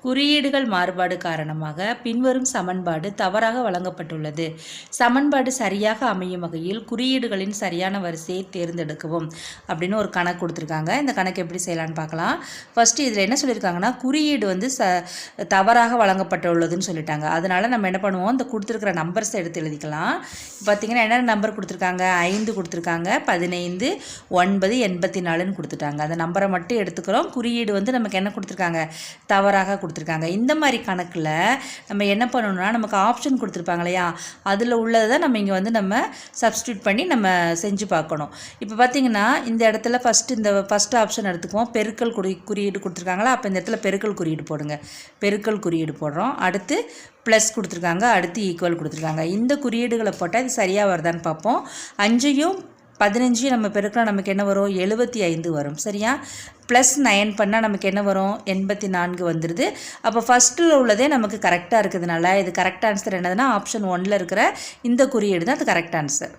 குறியீடுகள் மாறுபாடு காரணமாக பின்வரும் சமன்பாடு தவறாக வழங்கப்பட்டுள்ளது. சமன்பாடு சரியாக அமையும் வகையில் குறியீடுகளின் சரியான வரிசையை தேர்ந்தெடுக்கவும் அப்படின்னு ஒரு கணக்கு கொடுத்துருக்காங்க. இந்த கணக்கு எப்படி செய்யலான்னு பார்க்கலாம். ஃபஸ்ட்டு இதில் என்ன சொல்லியிருக்காங்கன்னா, குறியீடு வந்து தவறாக வழங்கப்பட்டுள்ளதுன்னு சொல்லிட்டாங்க. அதனால் நம்ம என்ன பண்ணுவோம், இந்த கொடுத்துருக்கிற நம்பர்ஸை எடுத்து எழுதிக்கலாம். பார்த்தீங்கன்னா என்னென்ன நம்பர் கொடுத்துருக்காங்க, 5 கொடுத்துருக்காங்க, 15, 9, 84ன்னு கொடுத்துட்டாங்க. அந்த நம்பரை மட்டும் எடுத்துக்கிறோம். குறியீடு வந்து நமக்கு என்ன கொடுத்துருக்காங்க, தவறாக கொடுத்துருக்காங்க. இந்த மாதிரி கணக்கில் நம்ம என்ன பண்ணணும்னா, நமக்கு ஆப்ஷன் கொடுத்துருப்பாங்க இல்லையா, அதில் உள்ளதை தான் நம்ம இங்கே வந்து நம்ம சப்ஸ்டியூட் பண்ணி நம்ம செஞ்சு பார்க்கணும். இப்போ பார்த்தீங்கன்னா இந்த இடத்துல ஃபஸ்ட்டு ஆப்ஷன் எடுத்துக்குவோம். பெருக்கல் குறியீடு கொடுத்துருக்காங்களா, அப்போ இந்த இடத்துல பெருக்கல் குறியீடு போடுங்க. பெருக்கல் குறியீடு போடுறோம். அடுத்து ப்ளஸ் கொடுத்துருக்காங்க, அடுத்து ஈக்குவல் கொடுத்துருக்காங்க. இந்த குறியீடுகளை போட்டால் இது சரியாக வருதான்னு பார்ப்போம். 5யும் 15 நம்ம பெருக்கலாம், நமக்கு என்ன வரும், 75 வரும். சரியா? ப்ளஸ் 9 பண்ணால் நமக்கு என்ன வரும், 84 வந்துடுது. அப்போ ஃபஸ்ட்டில் உள்ளதே நமக்கு கரெக்டாக இருக்கிறதுனால இது கரெக்ட் ஆன்சர் என்னதுன்னா ஆப்ஷன் 1ல் இருக்கிற இந்த குறியீடு தான் அது கரெக்ட் ஆன்சர்.